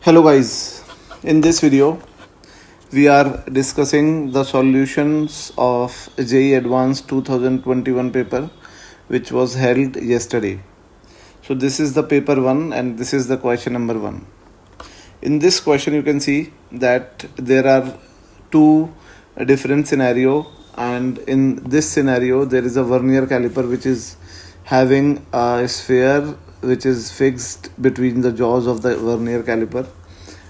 Hello guys, in this video we are discussing the solutions of JEE Advanced 2021 paper which was held yesterday. So this is the paper 1 and this is the question number 1. In this question you can see that there are two different scenario, and in this scenario there is a vernier caliper which is having a sphere which is fixed between the jaws of the vernier caliper,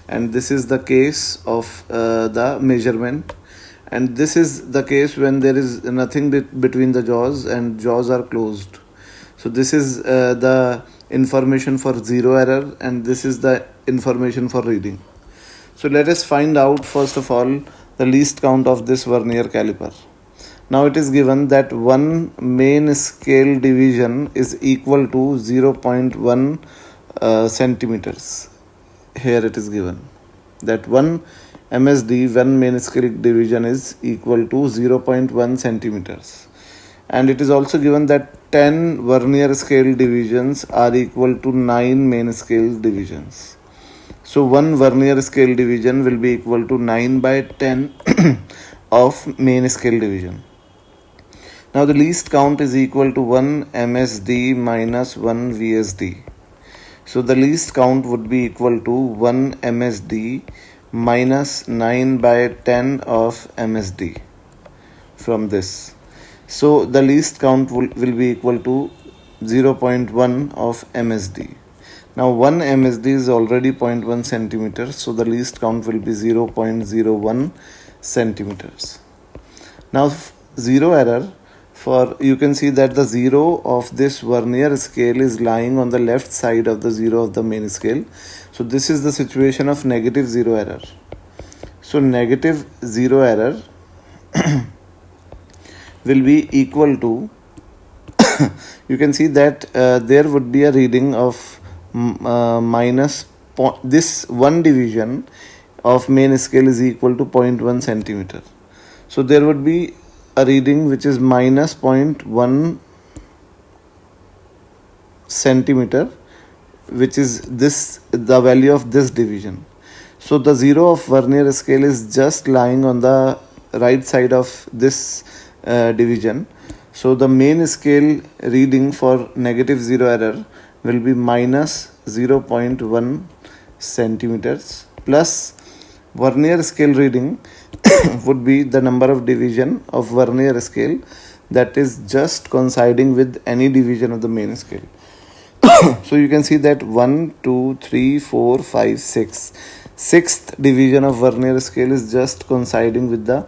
and this is the case of the measurement, and this is the case when there is nothing between the jaws and jaws are closed. So this is the information for zero error and this is the information for reading. So let us find out first of all the least count of this vernier caliper. Now it is given that one main scale division is equal to 0.1 centimeters. Here it is given that 1 MSD, one main scale division, is equal to 0.1 centimeters. And it is also given that 10 vernier scale divisions are equal to 9 main scale divisions. So one vernier scale division will be equal to 9 by 10 of main scale division. Now the least count is equal to 1 MSD minus 1 VSD. So the least count would be equal to 1 MSD minus 9 by 10 of MSD from this. So the least count will be equal to 0.1 of MSD. Now 1 MSD is already 0.1 centimeters, so the least count will be 0.01 centimeters. Now zero error. For you can see that the zero of this vernier scale is lying on the left side of the zero of the main scale. So this is the situation of negative zero error. So negative zero error will be equal to you can see that there would be a reading of minus this one division of main scale is equal to 0.1 centimeter. So there would be a reading which is minus 0.1 centimeter, which is this the value of this division. So the zero of vernier scale is just lying on the right side of this division. So the main scale reading for negative zero error will be minus 0.1 centimeters plus vernier scale reading would be the number of division of vernier scale that is just coinciding with any division of the main scale. So you can see that 1, 2, 3, 4, 5, 6. Sixth division of vernier scale is just coinciding with the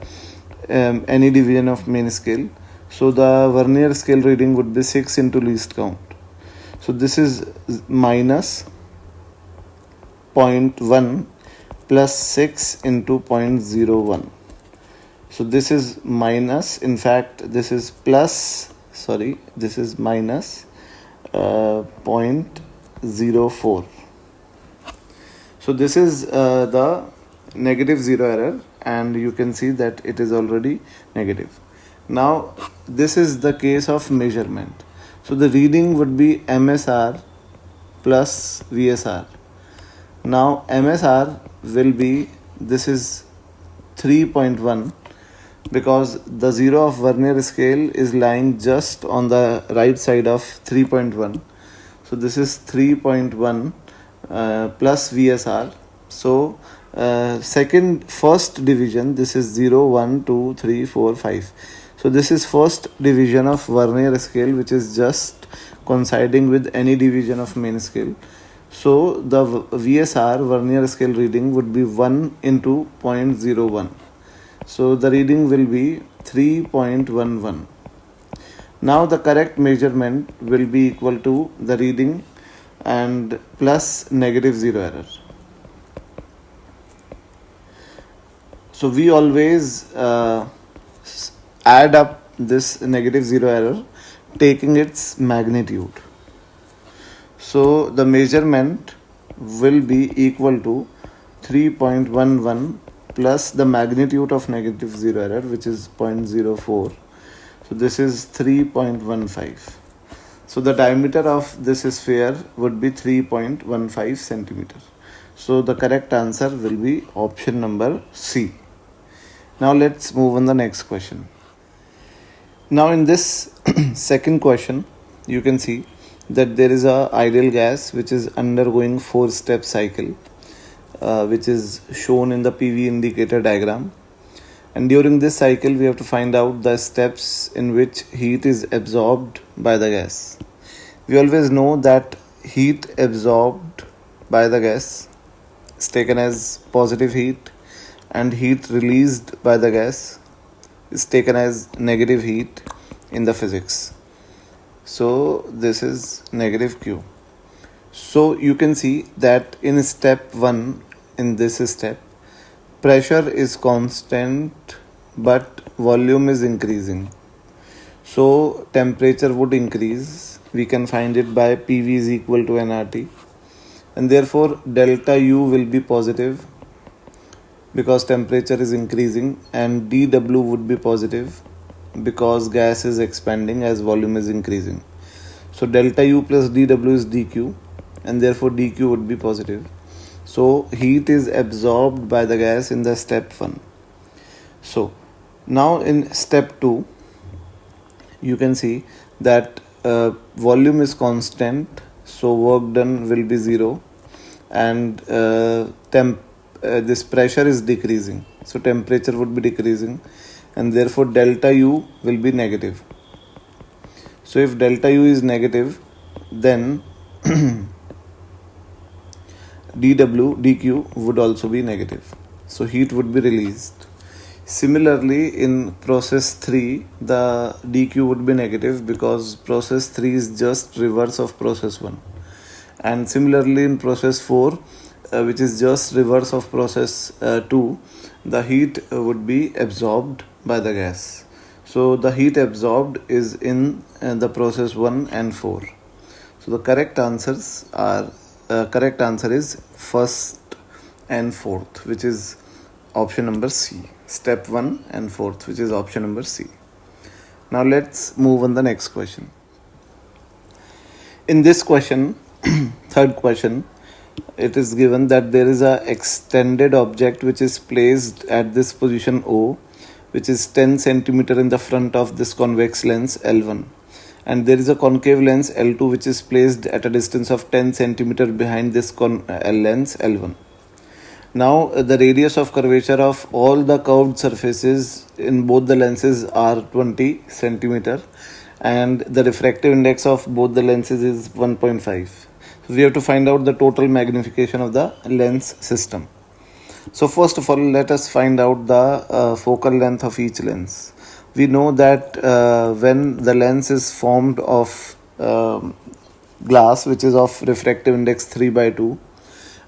any division of main scale. So the vernier scale reading would be 6 into least count. So this is minus 0.1 plus 6 into 0.01. So this is minus, in fact this is plus, sorry, this is minus 0.04. So this is the negative zero error, and you can see that it is already negative. Now this is the case of measurement. So the reading would be MSR plus VSR. Now MSR will be, this is 3.1 because the zero of vernier scale is lying just on the right side of 3.1. So this is 3.1 plus VSR. So first division, this is 0, 1, 2, 3, 4, 5. So this is first division of vernier scale which is just coinciding with any division of main scale. So the VSR, vernier scale reading, would be 1 into 0.01. So the reading will be 3.11. Now the correct measurement will be equal to the reading and plus negative zero error. So we always add up this negative zero error taking its magnitude. So the measurement will be equal to 3.11 plus the magnitude of negative zero error, which is 0.04. So this is 3.15. So the diameter of this sphere would be 3.15 centimeter. So the correct answer will be option number C. Now let's move on the next question. Now in this second question, you can see that there is a ideal gas which is undergoing 4-step cycle, which is shown in the PV indicator diagram. And during this cycle, we have to find out the steps in which heat is absorbed by the gas. We always know that heat absorbed by the gas is taken as positive heat, and heat released by the gas is taken as negative heat in the physics. So this is negative Q. So you can see that in step 1, in this step, pressure is constant but volume is increasing. So temperature would increase. We can find it by PV is equal to nRT, and therefore delta U will be positive because temperature is increasing, and dW would be positive because gas is expanding as volume is increasing. So delta U plus dW is dQ, and therefore dQ would be positive. So heat is absorbed by the gas in the step 1. So now in step 2, you can see that volume is constant, so work done will be 0, and this pressure is decreasing, so temperature would be decreasing, and therefore delta U will be negative. So if delta U is negative, then dQ would also be negative, so heat would be released. Similarly, in process 3, the dQ would be negative because process 3 is just reverse of process 1. And similarly, in process 4, which is just reverse of process 2, the heat would be absorbed by the gas. So the heat absorbed is in the process 1 and 4. So the correct answer is first and fourth, which is option number C. Step 1 and 4th, which is option number C. Now let's move on the next question. In this question, third question, it is given that there is a extended object which is placed at this position O, which is 10 centimeter in the front of this convex lens L1, and there is a concave lens L2 which is placed at a distance of 10 centimeter behind this lens L1. Now the radius of curvature of all the curved surfaces in both the lenses are 20 centimeter, and the refractive index of both the lenses is 1.5. So we have to find out the total magnification of the lens system. So first of all, let us find out the focal length of each lens. We know that when the lens is formed of glass which is of refractive index 3/2,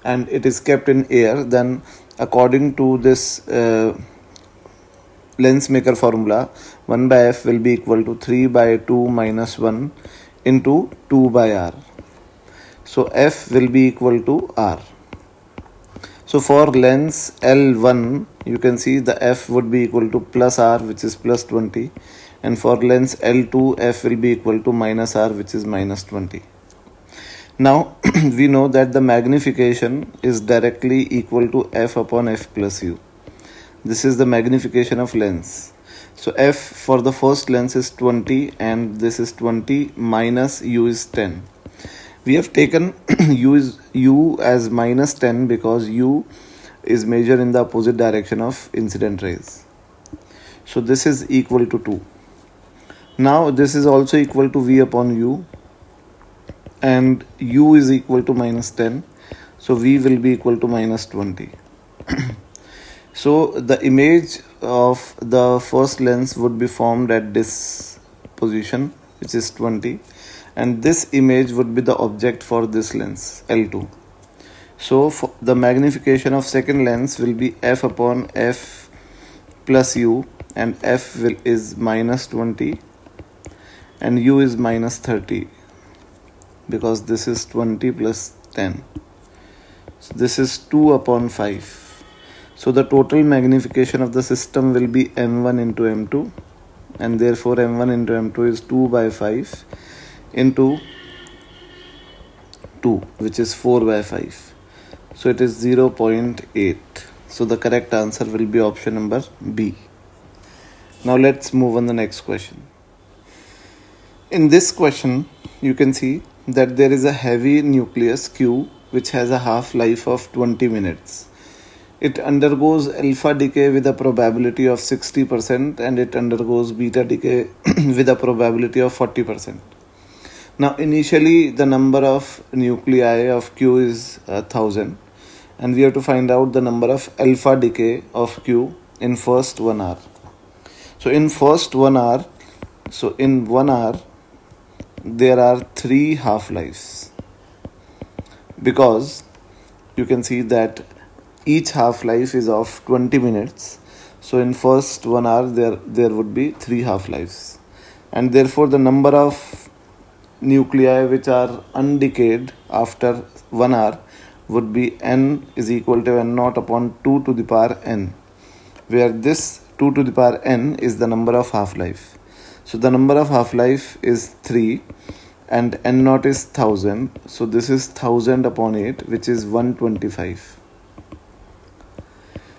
and it is kept in air, then according to this lens maker formula, 1/f will be equal to 3/2 minus 1 into 2/r. So f will be equal to r. So for lens L1, you can see the f would be equal to plus r, which is plus 20, and for lens L2, f will be equal to minus r, which is minus 20. Now we know that the magnification is directly equal to f upon f plus u. This is the magnification of lens. So f for the first lens is 20, and this is 20 minus u is 10. We have taken u as minus 10 because u is measured in the opposite direction of incident rays. So this is equal to 2. Now this is also equal to v upon u, and u is equal to minus 10, so v will be equal to minus 20. So the image of the first lens would be formed at this position, which is 20, and this image would be the object for this lens L2. So for the magnification of second lens will be f upon f plus u, and f is minus 20 and u is minus 30, because this is 20 plus 10. So this is 2 upon 5. So the total magnification of the system will be m1 into m2, and therefore m1 into m2 is 2/5 into 2, which is 4/5. So it is 0.8. So the correct answer will be option number B. Now let's move on the next question. In this question, you can see that there is a heavy nucleus Q which has a half-life of 20 minutes. It undergoes alpha decay with a probability of 60% and it undergoes beta decay with a probability of 40%. Now initially the number of nuclei of Q is 1000 and we have to find out the number of alpha decay of Q in first 1 hour. So in 1 hour there are 3 half-lives, because you can see that each half-life is of 20 minutes. So in first 1 hour there would be 3 half-lives, and therefore the number of nuclei which are undecayed after 1 hour would be n is equal to n naught upon 2 to the power n, where this 2 to the power n is the number of half-life. So the number of half-life is 3 and n naught is 1000. So this is 1000 upon 8, which is 125.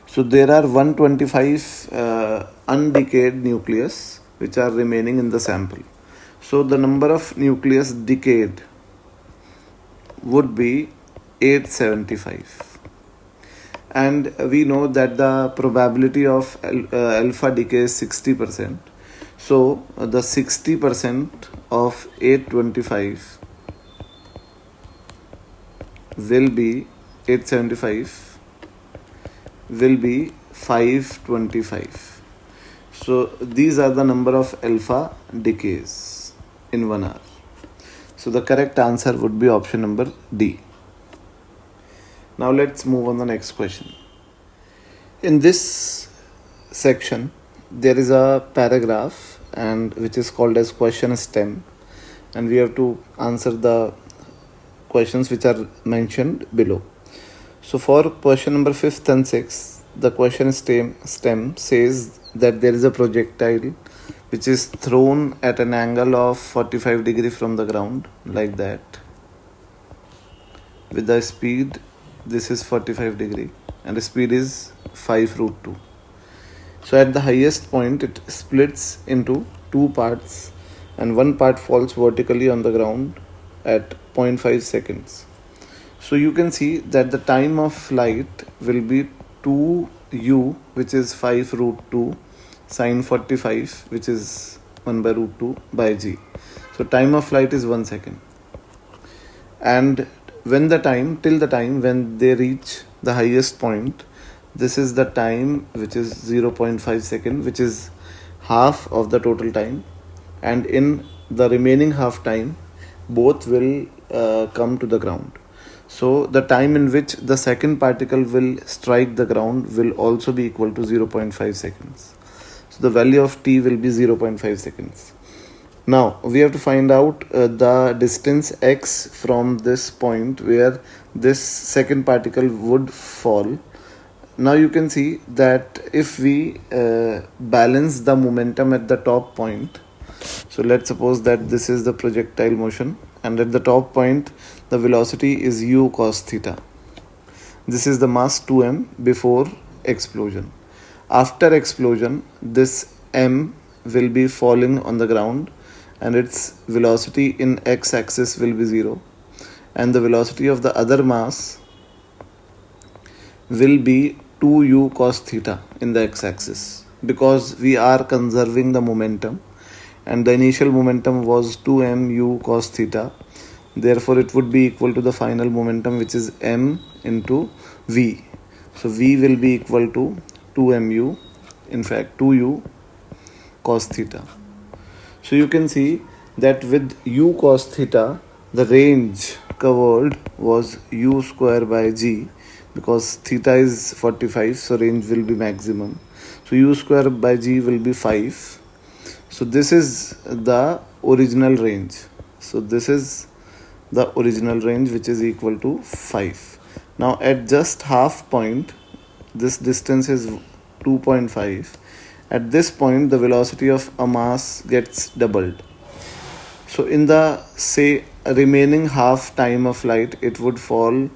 So there are 125 undecayed nucleus which are remaining in the sample. So the number of nucleus decayed would be 875. And we know that the probability of alpha decay is 60%. So the 60% of 825 will be 875 will be 525. So these are the number of alpha decays in 1 hour. So the correct answer would be option number D. Now let's move on the next question. In this section there is a paragraph and which is called as question stem, and we have to answer the questions which are mentioned below. So for question number 5th and 6th, the question stem says that there is a projectile which is thrown at an angle of 45 degrees from the ground, like that, with the speed, this is 45 degree and the speed is 5√2. So at the highest point it splits into 2 parts and 1 part falls vertically on the ground at 0.5 seconds. So you can see that the time of flight will be 2u, which is 5√2 sine 45, which is 1/√2 by g. So time of flight is 1 second. And till the time when they reach the highest point, this is the time which is 0.5 second, which is half of the total time, and in the remaining half time both will come to the ground. So the time in which the second particle will strike the ground will also be equal to 0.5 seconds. So the value of t will be 0.5 seconds. Now we have to find out the distance x from this point where this second particle would fall. Now you can see that if we balance the momentum at the top point, so let's suppose that this is the projectile motion and at the top point the velocity is u cos theta. This is the mass 2m before explosion. After explosion, this m will be falling on the ground and its velocity in x-axis will be 0, and the velocity of the other mass will be 2u cos theta in the x-axis, because we are conserving the momentum and the initial momentum was 2mu cos theta. Therefore it would be equal to the final momentum, which is m into v. So v will be equal to 2mu, in fact 2u cos theta. So you can see that with u cos theta, the range covered was u square by g, because theta is 45, so range will be maximum. So u square by g will be 5. So this is the original range. So this is the original range, which is equal to 5. Now at just half point, this distance is 2.5. At this point the velocity of a mass gets doubled. So in the remaining half time of flight, it would fall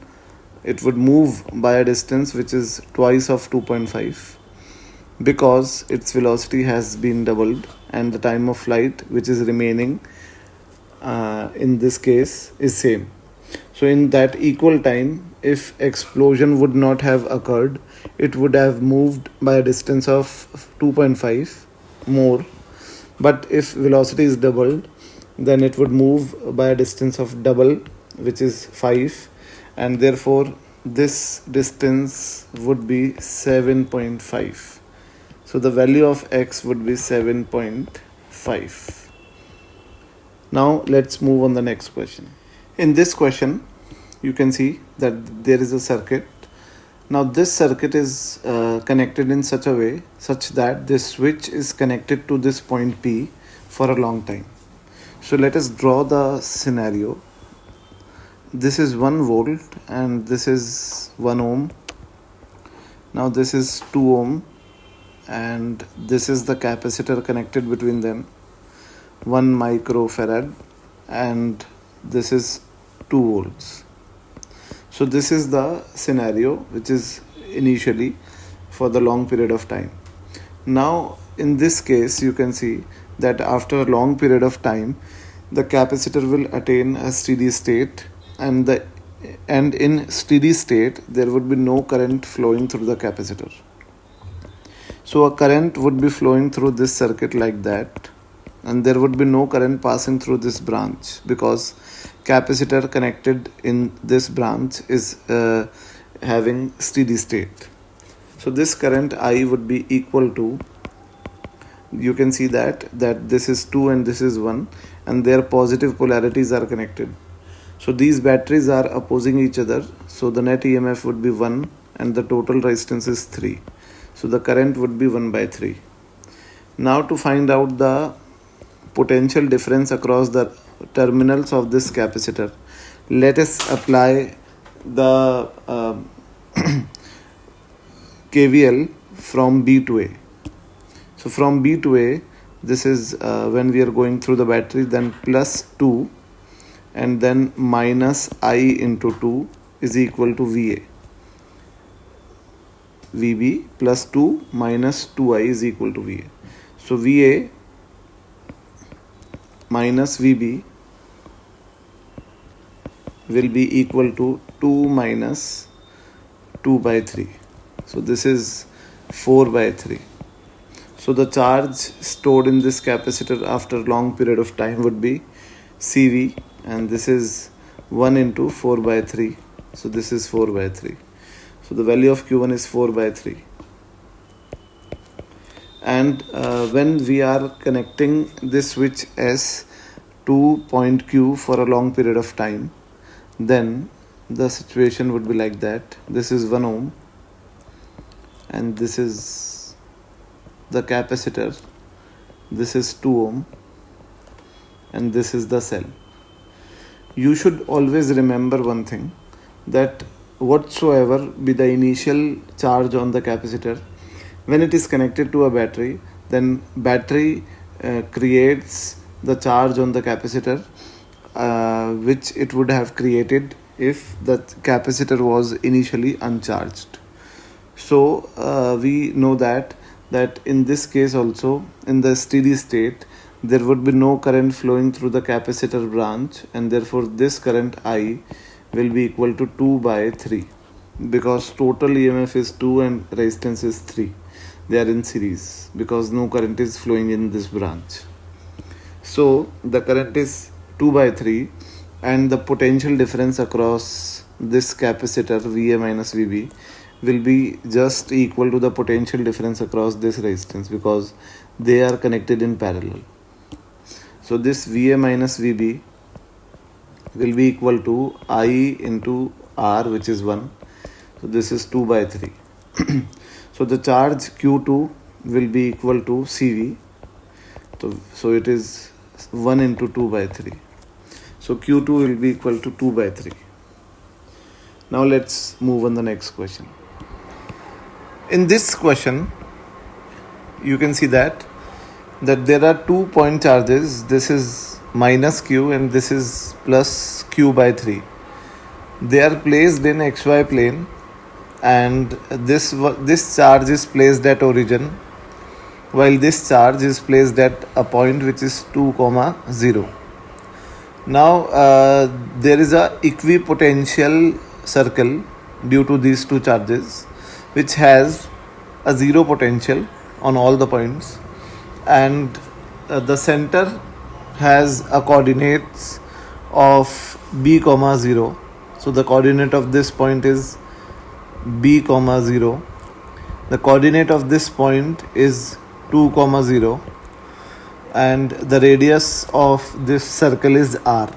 it would move by a distance which is twice of 2.5 because its velocity has been doubled and the time of flight which is remaining in this case is same. So in that equal time, if explosion would not have occurred, it would have moved by a distance of 2.5 more. But if velocity is doubled, then it would move by a distance of double, which is 5, and therefore this distance would be 7.5. So the value of x would be 7.5. Now let's move on the next question. In this question, you can see that there is a circuit. Now this circuit is connected in such a way such that this switch is connected to this point P for a long time. So let us draw the scenario. This is 1 volt and this is 1 ohm. Now this is 2 ohm and this is the capacitor connected between them, 1 microfarad, and this is 2 volts. So this is the scenario which is initially for the long period of time. Now in this case you can see that after a long period of time the capacitor will attain a steady state, and in steady state there would be no current flowing through the capacitor. So a current would be flowing through this circuit like that, and there would be no current passing through this branch because capacitor connected in this branch is having steady state. So this current I would be equal to, you can see that this is 2 and this is 1, and their positive polarities are connected. So these batteries are opposing each other, so the net EMF would be 1 and the total resistance is 3. So the current would be 1 by 3. Now to find out the potential difference across the terminals of this capacitor, let us apply the KVL from B to A. So from B to A, this is when we are going through the battery, then plus 2 and then minus I into 2 is equal to VA. VB plus 2 minus 2I is equal to VA. So VA minus VB will be equal to 2 minus 2 by 3. So this is 4 by 3. So the charge stored in this capacitor after a long period of time would be CV, and this is 1 into 4 by 3. So this is 4 by 3. So the value of Q1 is 4 by 3. And when we are connecting this switch S to point Q for a long period of time, then the situation would be like that. This is 1 ohm and this is the capacitor, this is 2 ohm and this is the cell. You should always remember one thing, that whatsoever be the initial charge on the capacitor, when it is connected to a battery, then battery creates the charge on the capacitor which it would have created if the capacitor was initially uncharged. So we know that in this case also, in the steady state, there would be no current flowing through the capacitor branch, and therefore this current I will be equal to 2 by 3 because total EMF is 2 and resistance is 3. They are in series because no current is flowing in this branch. So the current is 2 by 3 and the potential difference across this capacitor VA minus VB will be just equal to the potential difference across this resistance because they are connected in parallel. So this VA minus VB will be equal to I into R, which is 1. So this is 2 by 3. So the charge Q2 will be equal to CV. So it is 1 into 2 by 3. So Q2 will be equal to 2 by 3. Now let's move on the next question. In this question, you can see that there are 2 point charges. This is minus Q and this is plus Q by 3. They are placed in xy plane, and this charge is placed at origin, while this charge is placed at a point which is 2, 0. Now there is a equipotential circle due to these two charges, which has a zero potential on all the points, and the center has a coordinates of b, 0. So the coordinate of this point is b, 0. The coordinate of this point is 2, 0, and the radius of this circle is r.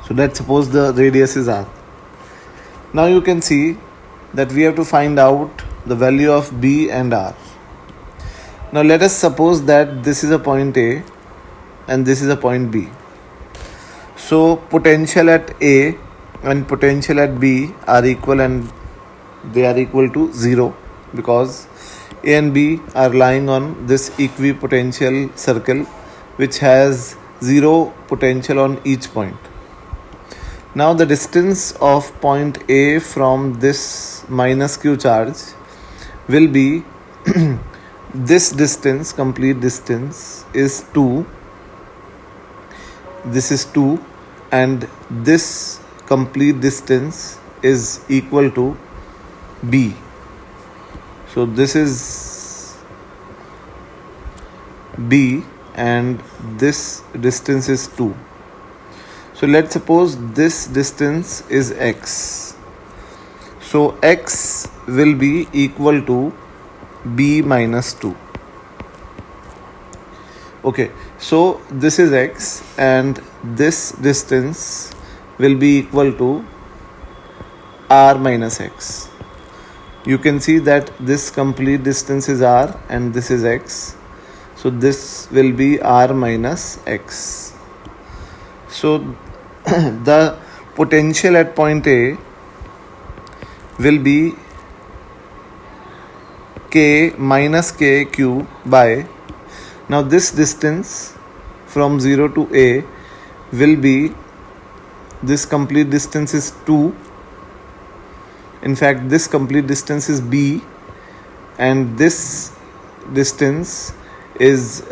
So let's suppose the radius is r. Now you can see that we have to find out the value of b and r. Now let us suppose that this is a point A and this is a point B. So potential at A and potential at B are equal, and they are equal to 0 because A and B are lying on this equipotential circle which has 0 potential on each point. Now the distance of point A from this minus q charge will be this distance, complete distance is 2. This is 2, and this complete distance is equal to b. So this is b and this distance is 2. So let's suppose this distance is x. So x will be equal to b minus 2. Okay, so this is x and this distance will be equal to r minus x. You can see that this complete distance is r and this is x. So this will be r minus x. So the potential at point A will be k minus kq by, now this distance from 0 to A will be, this complete distance is 2. In fact, this complete distance is b and this distance is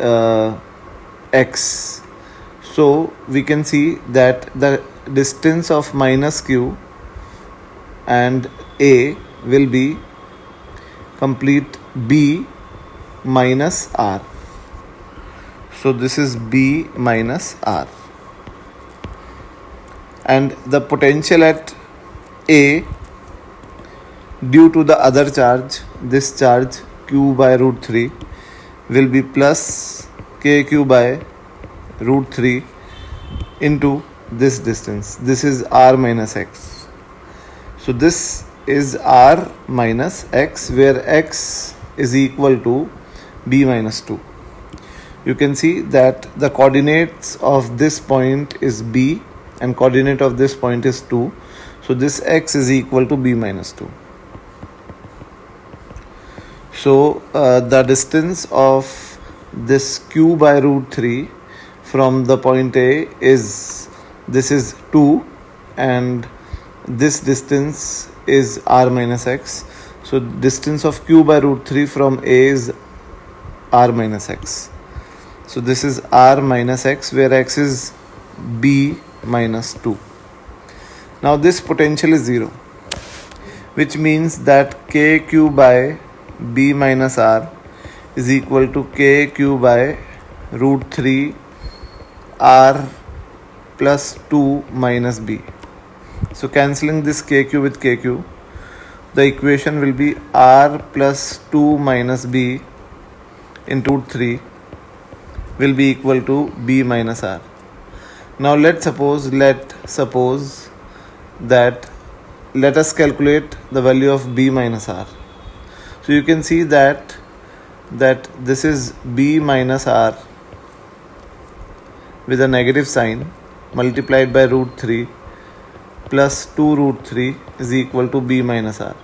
x. So we can see that the distance of minus q and A will be complete b minus r. So this is b minus r, and the potential at A due to the other charge, this charge q by root 3 will be plus kq by root 3 into this distance. This is r minus x. So this is r minus x, where x is equal to b minus 2. You can see that the coordinates of this point is b and coordinate of this point is 2. So this x is equal to b minus 2. So the distance of this q by root 3 from the point A is, this is 2 and this distance is r minus x. So distance of q by root 3 from A is r minus x. So this is r minus x, where x is b minus 2. Now this potential is 0, which means that kq by b minus r is equal to kq by root 3 r plus 2 minus b. So cancelling this kq with kq, the equation will be r plus 2 minus b into 3 will be equal to b minus r. Now let us calculate the value of b minus r. So you can see that this is b minus r with a negative sign multiplied by root 3 plus 2 root 3 is equal to b minus r.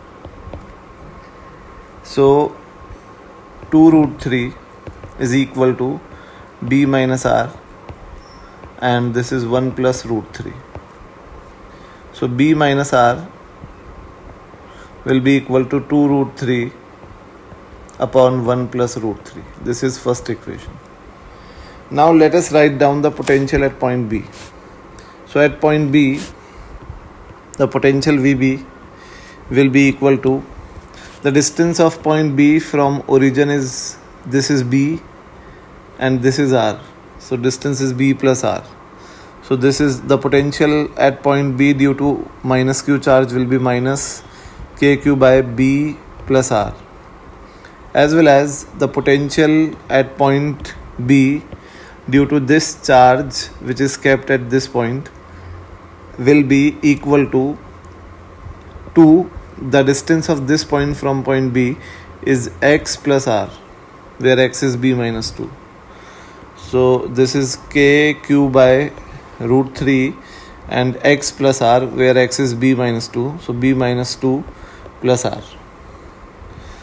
So 2 root 3 is equal to b minus r, and this is 1 plus root 3. So B minus R will be equal to 2 root 3 upon 1 plus root 3. This is first equation. Now let us write down the potential at point B. So at point B, the potential VB will be equal to the distance of point B from origin is, this is B and this is R. So distance is B plus R. So this is the potential at point B due to minus Q charge will be minus KQ by B plus R, as well as the potential at point B due to this charge which is kept at this point will be equal to 2. The distance of this point from point B is x plus R, where x is B minus 2. So this is KQ by root 3 and x plus R, where x is B minus 2. So B minus 2 plus R.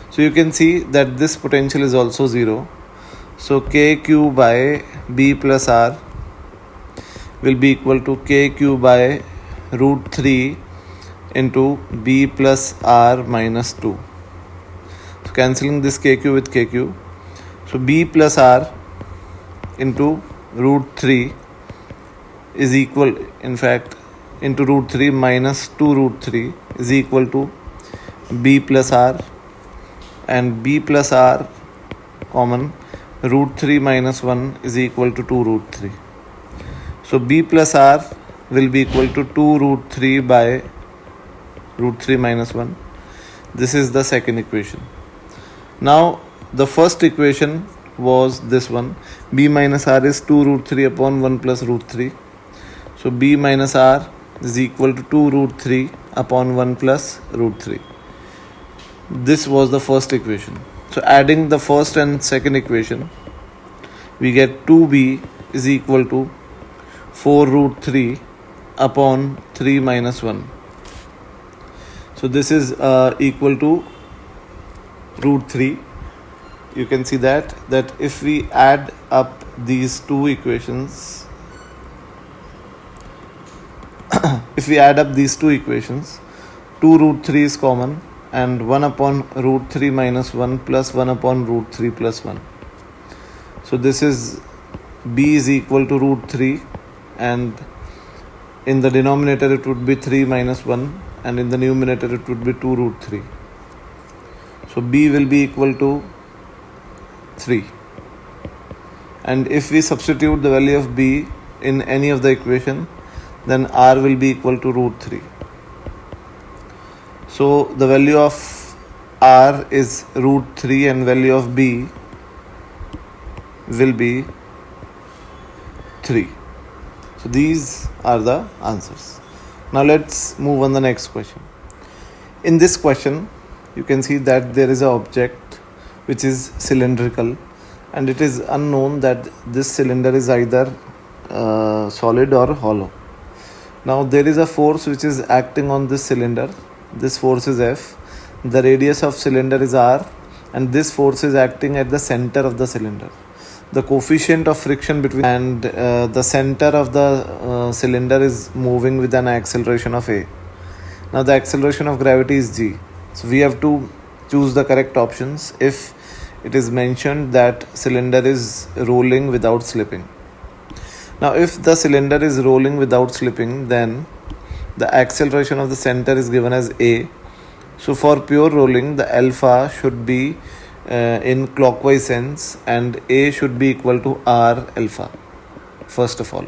So you can see that this potential is also 0. So KQ by B plus R will be equal to KQ by root 3 into B plus R minus 2. So cancelling this KQ with KQ. So B plus R into root 3 is equal, in fact, into root 3 minus 2 root 3 is equal to B plus R, and B plus R common, root 3 minus 1 is equal to 2 root 3. So B plus R will be equal to 2 root 3 by root 3 minus 1. This is the second equation. Now the first equation was this one. B minus R is 2 root 3 upon 1 plus root 3. So B minus R is equal to 2 root 3 upon 1 plus root 3. This was the first equation. So adding the first and second equation, we get 2B is equal to 4 root 3 upon 3 minus 1. So this is equal to root 3. You can see that if we add up these two equations, if we add up these two equations, 2 root 3 is common and 1 upon root 3 minus 1 plus 1 upon root 3 plus 1. So this is B is equal to root 3, and in the denominator it would be 3 minus 1, and in the numerator it would be 2 root 3. So B will be equal to 3. And if we substitute the value of B in any of the equation, then R will be equal to root 3. So the value of R is root 3 and value of B will be 3. So these are the answers. Now let's move on the next question. In this question, you can see that there is an object which is cylindrical, and it is unknown that this cylinder is either solid or hollow. Now there is a force which is acting on this cylinder. This force is F. The radius of cylinder is R, and this force is acting at the center of the cylinder. The coefficient of friction between and the center of the cylinder is moving with an acceleration of A. Now the acceleration of gravity is G. So we have to choose the correct options if it is mentioned that cylinder is rolling without slipping. Now if the cylinder is rolling without slipping, then the acceleration of the center is given as A. So for pure rolling, the alpha should be in clockwise sense, and A should be equal to R alpha. First of all,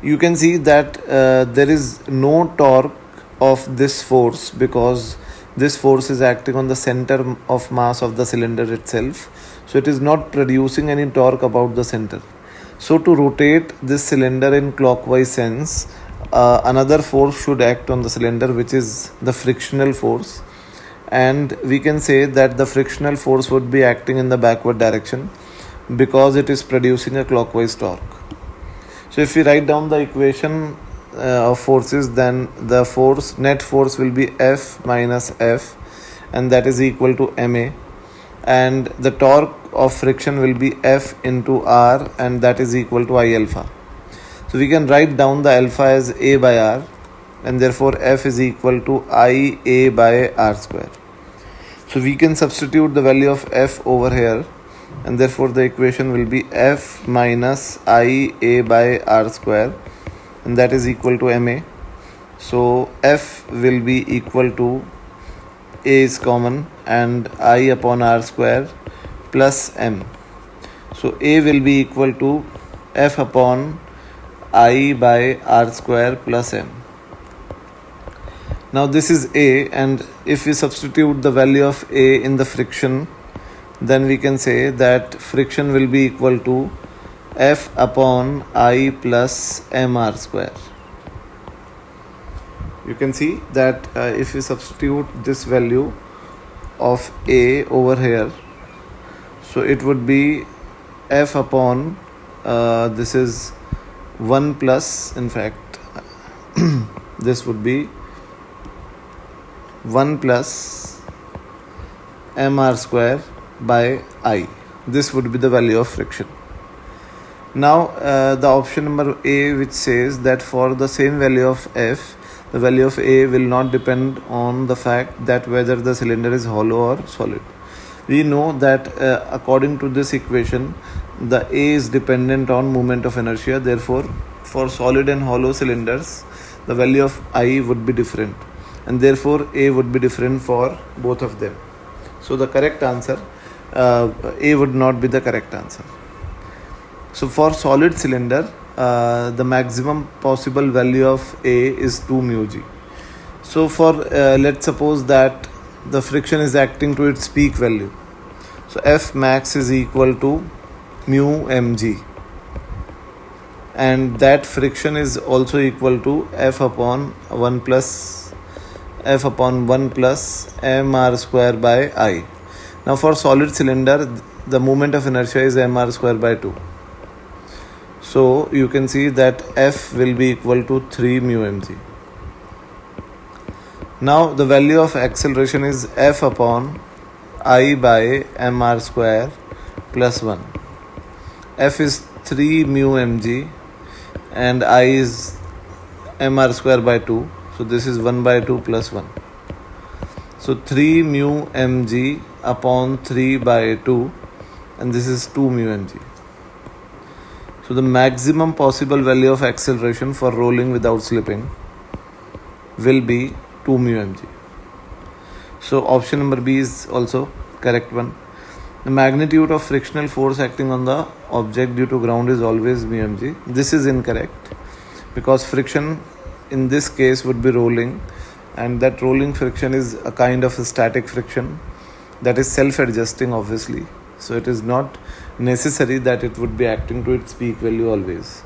you can see that there is no torque of this force because this force is acting on the center of mass of the cylinder itself. So it is not producing any torque about the center. So to rotate this cylinder in clockwise sense, another force should act on the cylinder, which is the frictional force, and we can say that the frictional force would be acting in the backward direction because it is producing a clockwise torque. So if we write down the equation of forces, then the net force will be F minus F, and that is equal to ma, and the torque of friction will be F into R, and that is equal to I alpha. So we can write down the alpha as A by R, and therefore F is equal to IA by R square. So we can substitute the value of F over here, and therefore the equation will be F minus IA by R square, and that is equal to MA. So F will be equal to A is common and I upon R square plus M. So A will be equal to F upon I by R square plus M. Now this is A, and if we substitute the value of A in the friction, then we can say that friction will be equal to F upon I plus MR square. You can see that if we substitute this value of A over here, so it would be F upon this is 1 plus, in fact this would be 1 plus mr square by I. This would be the value of friction. Now the option number A, which says that for the same value of F, the value of A will not depend on the fact that whether the cylinder is hollow or solid. We know that according to this equation, the A is dependent on moment of inertia. Therefore, for solid and hollow cylinders, the value of I would be different, and therefore A would be different for both of them. So the correct answer, A would not be the correct answer. So for solid cylinder, the maximum possible value of A is 2 mu g. So for let's suppose that the friction is acting to its peak value. So F max is equal to mu mg, and that friction is also equal to F upon 1 plus mr square by I. Now for solid cylinder, the moment of inertia is mr square by 2. So you can see that F will be equal to 3 mu mg. Now the value of acceleration is F upon I by mr square plus 1. F is 3 mu mg and I is mr square by 2. So this is 1 by 2 plus 1. So 3 mu mg upon 3 by 2, and this is 2 mu mg. So the maximum possible value of acceleration for rolling without slipping will be 2 mu mg. So option number B is also correct one. The magnitude of frictional force acting on the object due to ground is always mu mg. This is incorrect, because friction in this case would be rolling, and that rolling friction is a kind of a static friction that is self-adjusting obviously. So it is not necessary that it would be acting to its peak value always.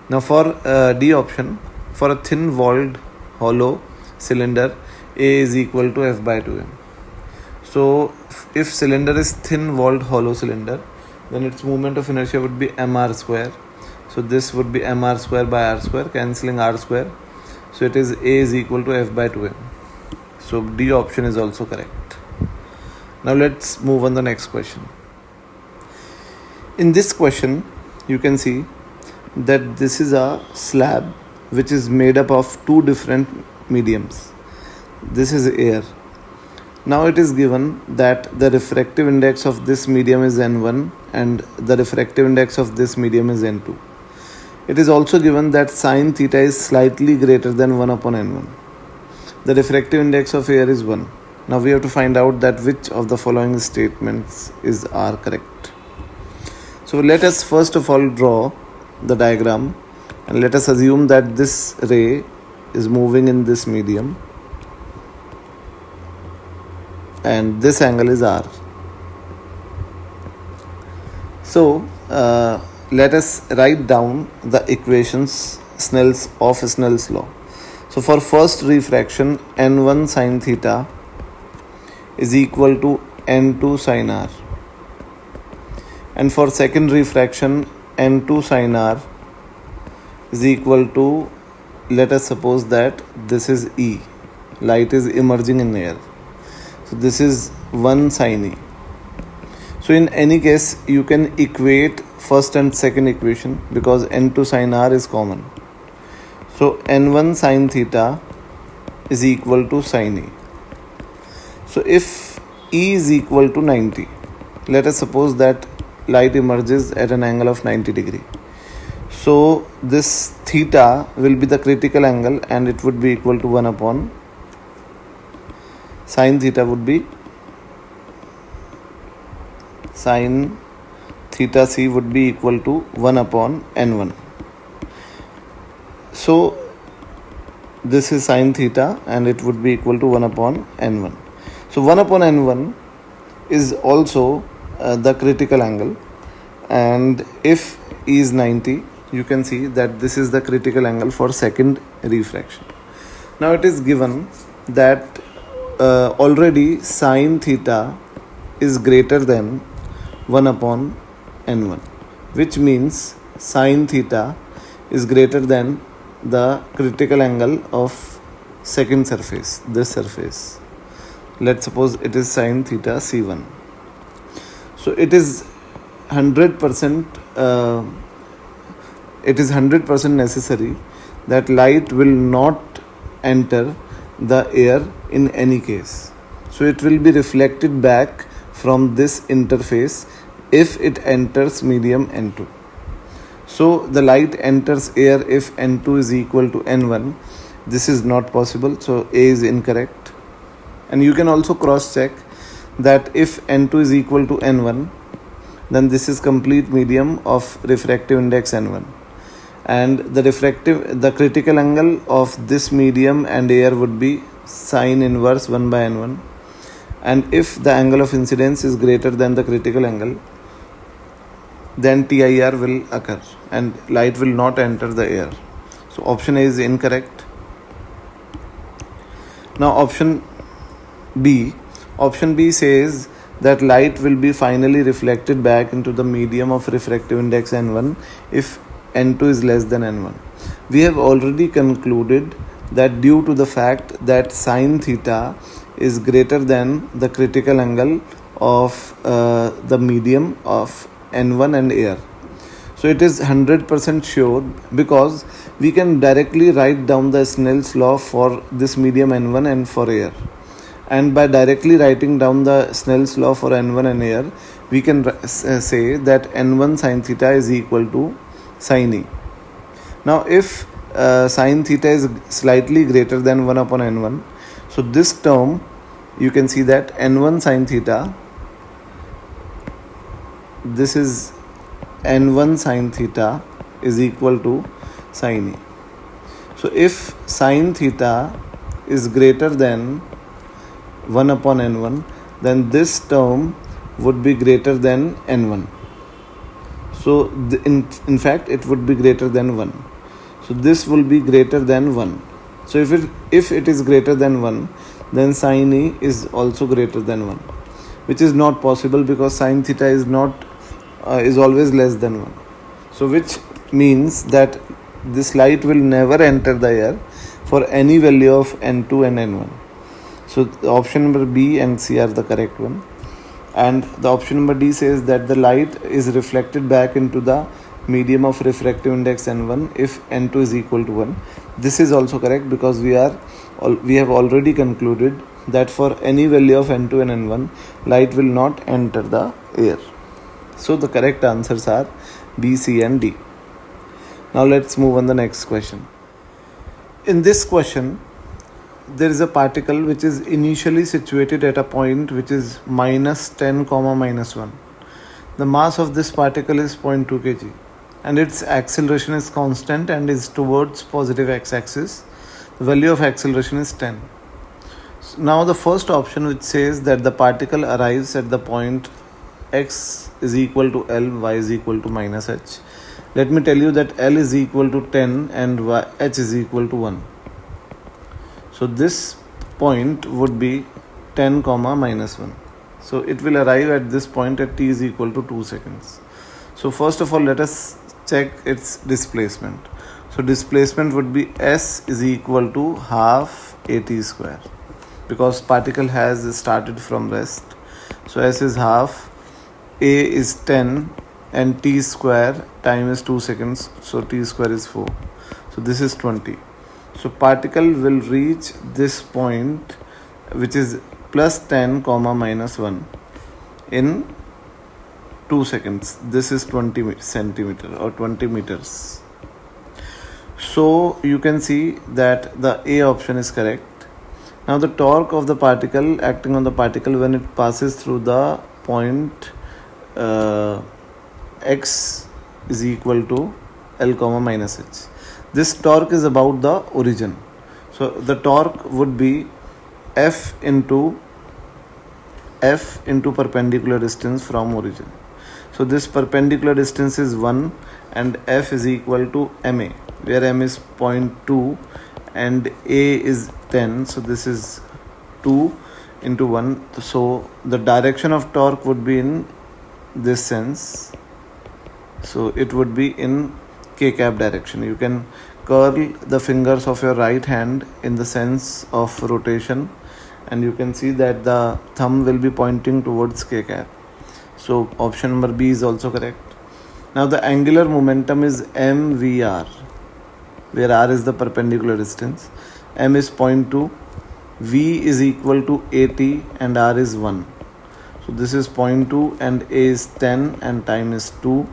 Now for D option, for a thin walled hollow cylinder, A is equal to F by 2m. So if cylinder is thin walled hollow cylinder, then its moment of inertia would be mr square. So this would be mr square by r square, cancelling r square. So it is A is equal to F by 2m. So D option is also correct. Now let's move on the next question. In this question, you can see that this is a slab which is made up of two different mediums. This is air. Now it is given that the refractive index of this medium is N1 and the refractive index of this medium is N2. It is also given that sine theta is slightly greater than 1 upon N1. The refractive index of air is 1. Now we have to find out that which of the following statements are correct. So let us first of all draw the diagram, and let us assume that this ray is moving in this medium and this angle is R. So let us write down the equations of Snell's law. So for first refraction, N1 sin theta is equal to N2 sin R, and for second refraction, N2 sin R is equal to, let us suppose that this is E, light is emerging in air, so this is 1 sin E. So in any case, you can equate first and second equation because N2 sin R is common. So n1 sine theta is equal to sine E. So if E is equal to 90, let us suppose that light emerges at an angle of 90 degree. So this theta will be the critical angle and it would be equal to 1 upon sine theta would be sine theta c would be equal to 1 upon n1. So this is sine theta and it would be equal to 1 upon n1. So 1 upon n1 is also the critical angle, and if E is 90, you can see that this is the critical angle for second refraction. Now it is given that already sine theta is greater than 1 upon n1, which means sine theta is greater than the critical angle of second surface, this surface. Let's suppose it is sine theta c1. So it is 100% necessary that light will not enter the air in any case. So it will be reflected back from this interface if it enters medium n2. So the light enters air if n2 is equal to n1. This is not possible, so A is incorrect. And you can also cross check that if n2 is equal to n1, then this is complete medium of refractive index n1, and the critical angle of this medium and air would be sine inverse 1 by n1. And if the angle of incidence is greater than the critical angle, then TIR will occur and light will not enter the air. So option A is incorrect. Now option B says that light will be finally reflected back into the medium of refractive index n1 if n2 is less than n1. We have already concluded that due to the fact that sine theta is greater than the critical angle of the medium of n1 and air. So it is 100% sure because we can directly write down the Snell's law for this medium n1 and for air. And by directly writing down the Snell's law for n1 and air, we can say that n1 sine theta is equal to sine E. Now if sine theta is slightly greater than 1 upon n1, so this term you can see that n1 sine theta, this is n1 sine theta is equal to sine E. So if sine theta is greater than 1 upon n1, then this term would be greater than n1. So in fact it would be greater than 1. So this will be greater than 1. So if it is greater than 1, then sine E is also greater than 1, which is not possible because sine theta is always less than 1. So which means that this light will never enter the air for any value of n2 and n1. So the option number B and C are the correct one. And the option number D says that the light is reflected back into the medium of refractive index n1 if n2 is equal to 1. This is also correct because we have already concluded that for any value of n2 and n1, light will not enter the air. So the correct answers are B, C and D. Now let's move on the next question. In this question, there is a particle which is initially situated at a point which is minus 10, minus 1. The mass of this particle is 0.2 kg and its acceleration is constant and is towards positive x-axis. The value of acceleration is 10. So now the first option, which says that the particle arrives at the point x is equal to L, y is equal to minus h. Let me tell you that L is equal to 10 and h is equal to 1. So this point would be 10, minus 1. So it will arrive at this point at t is equal to 2 seconds. So first of all, let us check its displacement. So displacement would be s is equal to half at square because particle has started from rest. So s is half, a is 10 and t square time is 2 seconds. So t square is 4. So this is 20. So particle will reach this point, which is plus 10 comma minus 1 in 2 seconds. This is 20 centimeter or 20 meters. So you can see that the A option is correct. Now the torque of the particle acting on the particle when it passes through the point x is equal to L comma minus h. This torque is about the origin. So the torque would be F into perpendicular distance from origin. So this perpendicular distance is 1 and F is equal to MA, where M is 0.2 and A is 10. So this is 2 into 1. So the direction of torque would be in this sense. So it would be in K cap direction. You can curl the fingers of your right hand in the sense of rotation, and you can see that the thumb will be pointing towards K cap. So option number B is also correct. Now the angular momentum is mvr, where r is the perpendicular distance. M is 0.2, V is equal to AT and R is 1. So this is 0.2 and A is 10 and time is 2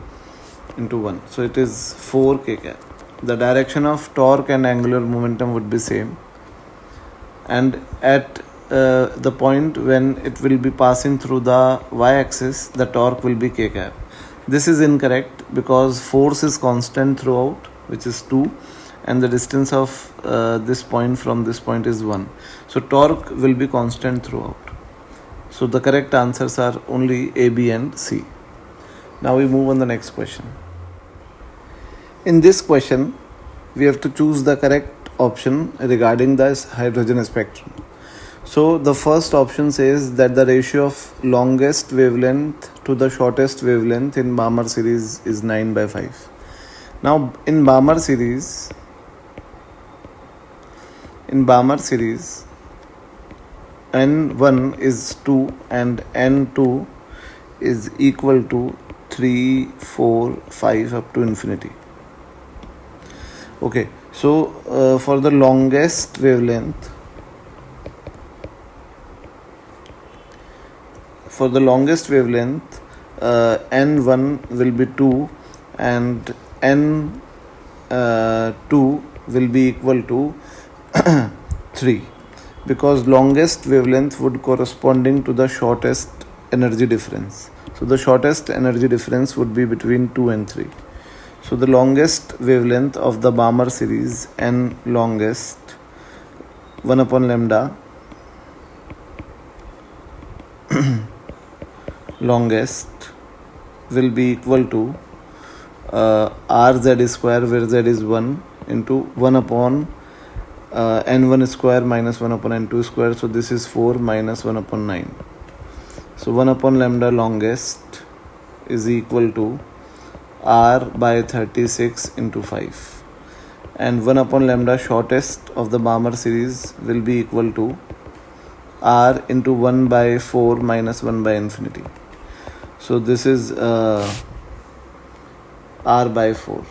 into 1. So it is 4 K cap. The direction of torque and angular momentum would be same. And at the point when it will be passing through the y-axis, the torque will be K cap. This is incorrect because force is constant throughout, which is 2, and the distance of this point from this point is 1. So torque will be constant throughout. So the correct answers are only A, B and C. Now we move on the next question. In this question, we have to choose the correct option regarding the hydrogen spectrum. So the first option says that the ratio of longest wavelength to the shortest wavelength in Balmer series is 9/5. Now in Balmer series, N1 is 2 and N2 is equal to 3, 4, 5 up to infinity. Okay, so for the longest wavelength, N1 will be 2 and N2 will be equal to 3, because longest wavelength would corresponding to the shortest energy difference. So the shortest energy difference would be between 2 and 3. So the longest wavelength of the Balmer series, N longest, 1 upon lambda longest will be equal to RZ square, where Z is 1, into 1 upon N1 square minus 1 upon N2 square. So this is 4 minus 1 upon 9. So 1 upon lambda longest is equal to R by 36 into 5. And 1 upon lambda shortest of the Balmer series will be equal to R into 1 by 4 minus 1 by infinity. So this is R by 4.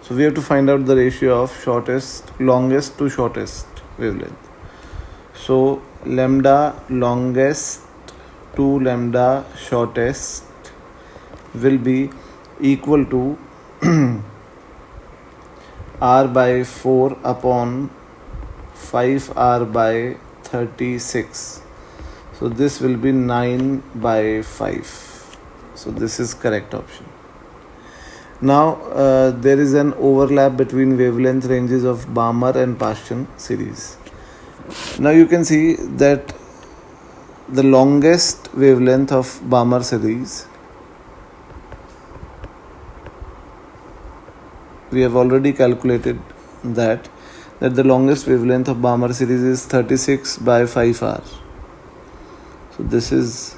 So we have to find out the ratio of longest to shortest wavelength. So lambda longest to lambda shortest will be equal to R by 4 upon 5R by 36. So this will be 9 by 5. So this is correct option. Now there is an overlap between wavelength ranges of Balmer and Paschen series. Now you can see that the longest wavelength of Balmer series, we have already calculated that the longest wavelength of Balmer series is 36 by 5R. So this is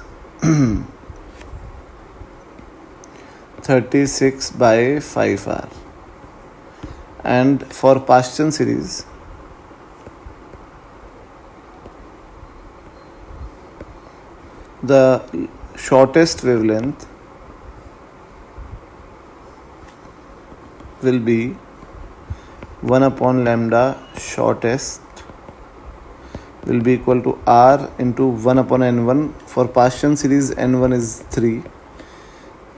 36 by 5R. And for Paschen series, the shortest wavelength will be 1 upon lambda shortest will be equal to r into 1 upon n1. For Paschen series, n1 is 3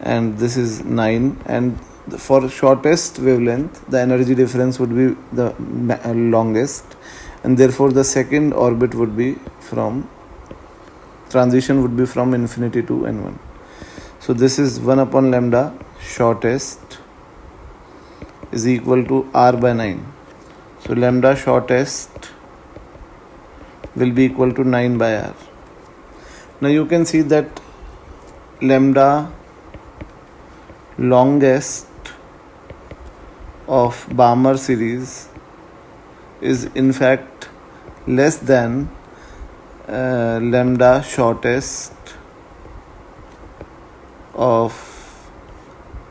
and this is 9, and for shortest wavelength the energy difference would be the longest, and therefore the second orbit would be from transition would be from infinity to n1. So this is 1 upon lambda shortest is equal to r by 9. So lambda shortest will be equal to 9 by r. Now you can see that lambda longest of Balmer series is in fact less than lambda shortest of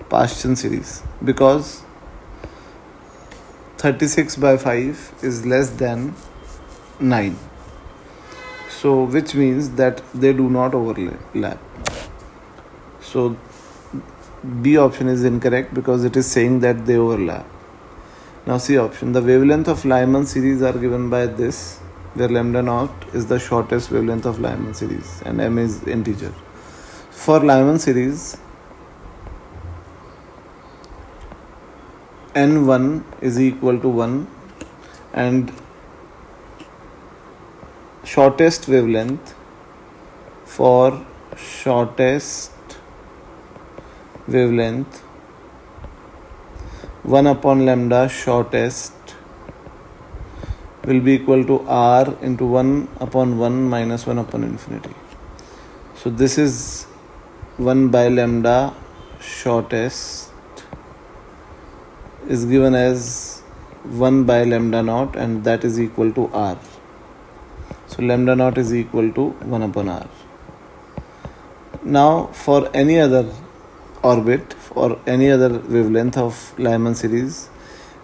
Paschen series, because 36 by 5 is less than 9. So which means that they do not overlap. So B option is incorrect because it is saying that they overlap. Now C option, the wavelength of Lyman series are given by this, where lambda naught is the shortest wavelength of Lyman series and m is integer. For Lyman series, n1 is equal to 1 and shortest wavelength for shortest wavelength 1 upon lambda shortest will be equal to r into 1 upon 1 minus 1 upon infinity. So this is 1 by lambda shortest is given as 1 by lambda naught, and that is equal to r. So lambda naught is equal to 1 upon r. Now for any other orbit, for any other wavelength of Lyman series,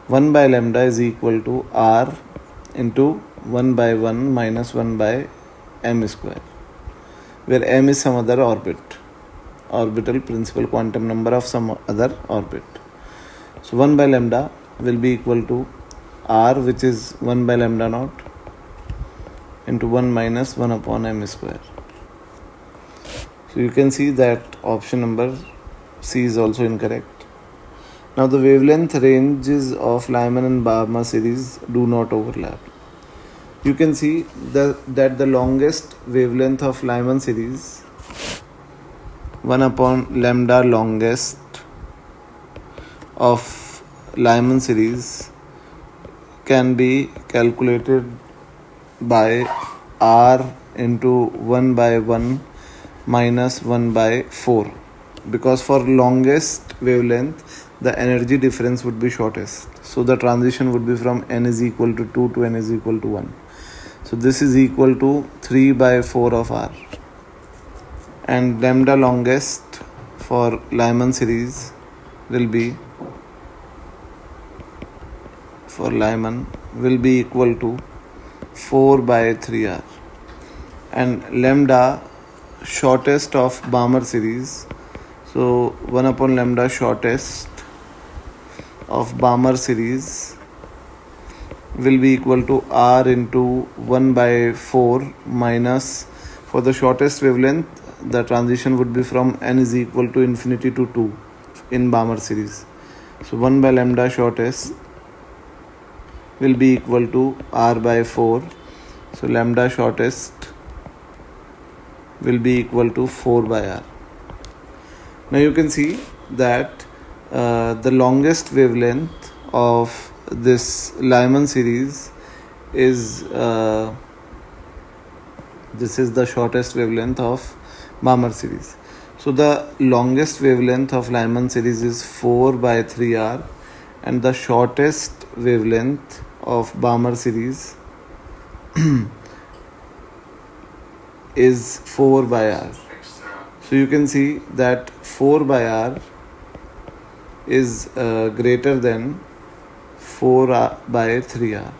1 by lambda is equal to r into 1 by 1 minus 1 by m square, where m is some other orbital principal quantum number of some other orbit. So 1 by lambda will be equal to r, which is 1 by lambda naught, into 1 minus 1 upon m square. So you can see that option number C is also incorrect. Now the wavelength ranges of Lyman and Balmer series do not overlap. You can see that the longest wavelength of Lyman series, 1 upon lambda longest of Lyman series, can be calculated by r into 1 by 1 minus 1 by 4, because for longest wavelength the energy difference would be shortest, so the transition would be from n is equal to 2 to n is equal to 1. So this is equal to 3 by 4 of r, and lambda longest for Lyman series will be equal to 4 by 3r, and lambda shortest of Balmer series, so 1 upon lambda shortest of Balmer series will be equal to r into 1 by 4 minus, for the shortest wavelength the transition would be from n is equal to infinity to 2 in Balmer series. So 1 by lambda shortest will be equal to r by 4. So lambda shortest will be equal to 4 by r. Now you can see that the longest wavelength of this Lyman series is this is the shortest wavelength of Balmer series. So the longest wavelength of Lyman series is 4 by 3r, and the shortest wavelength of Balmer series is 4 by r. So you can see that 4 by r is greater than 4 by 3r.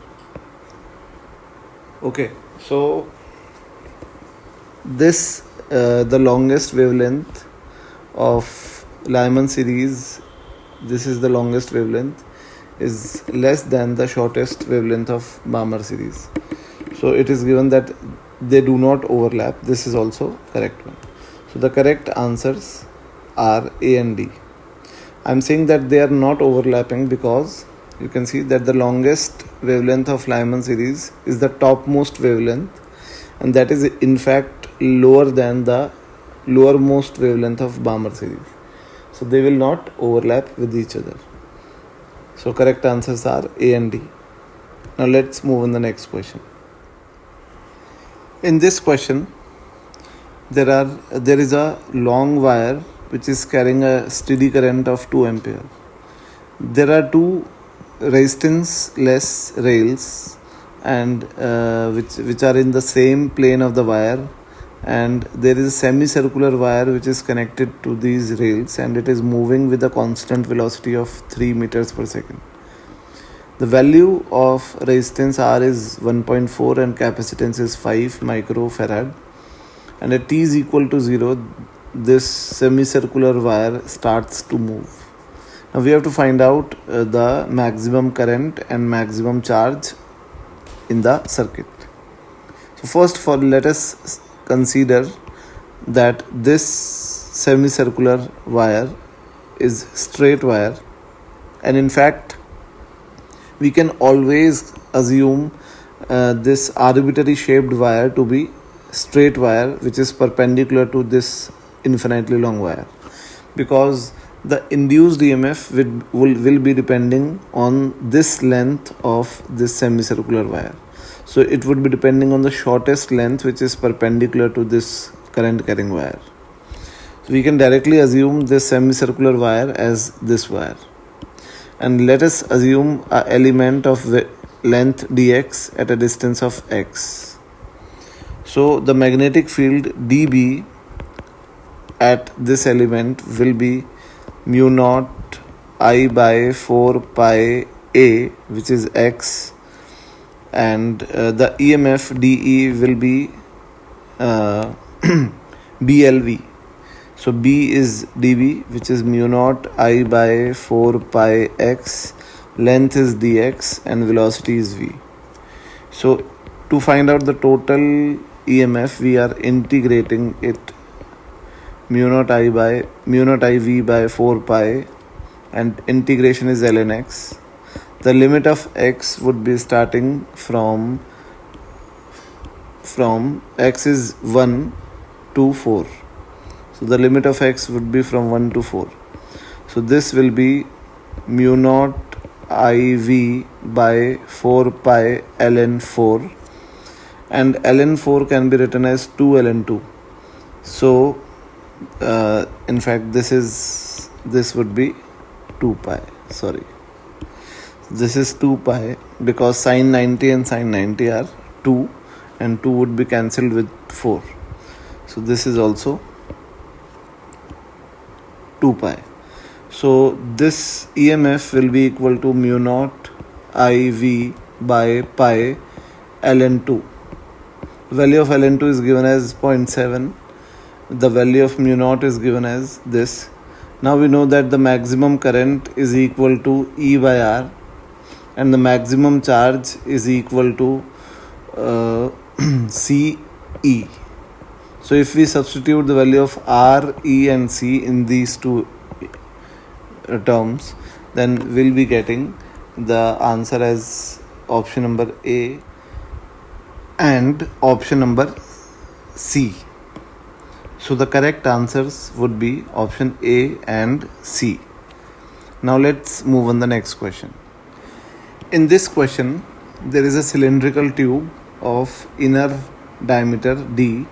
Okay, so this the longest wavelength of Lyman series, this is the longest wavelength, is less than the shortest wavelength of Balmer series. So it is given that they do not overlap. This is also correct one. So the correct answers are A and D. I am saying that they are not overlapping because you can see that the longest wavelength of Lyman series is the topmost wavelength, and that is in fact lower than the lowermost wavelength of Balmer series. So they will not overlap with each other. So correct answers are A and D. Now let's move on the next question. In this question, there is a long wire which is carrying a steady current of 2 ampere. There are two resistance-less rails and which are in the same plane of the wire, and there is a semicircular wire which is connected to these rails, and it is moving with a constant velocity of 3 meters per second. The value of resistance R is 1.4 and capacitance is 5 microfarad, and at t is equal to 0, this semicircular wire starts to move. Now we have to find out the maximum current and maximum charge in the circuit. So first let us consider that this semicircular wire is straight wire, and in fact we can always assume this arbitrary shaped wire to be straight wire which is perpendicular to this infinitely long wire, because the induced EMF will be depending on this length of this semicircular wire. So it would be depending on the shortest length which is perpendicular to this current carrying wire. So we can directly assume this semicircular wire as this wire, and let us assume an element of length dx at a distance of x. So the magnetic field dB at this element will be mu naught I by 4 pi a, which is x, and the EMF dE will be BLV. So B is dB, which is mu naught I by 4 pi x, length is dx, and velocity is v. So to find out the total EMF, we are integrating it mu naught I v by 4 pi, and integration is ln x. The limit of x would be starting from x is 1 to 4. So the limit of x would be from 1 to 4. So this will be mu naught IV by 4 pi ln 4, and ln 4 can be written as 2 ln 2. So in fact this would be 2 pi. Sorry, this is 2 pi because sine 90 and sine 90 are 2, and 2 would be cancelled with 4. So this is also 2 pi. So this EMF will be equal to mu naught IV by pi ln 2. The value of ln 2 is given as 0.7. The value of mu naught is given as this. Now we know that the maximum current is equal to E by R, and the maximum charge is equal to CE. So if we substitute the value of R, E and C in these two terms, then we'll be getting the answer as option number A and option number C. So the correct answers would be option A and C. Now let's move on the next question. In this question, there is a cylindrical tube of inner diameter D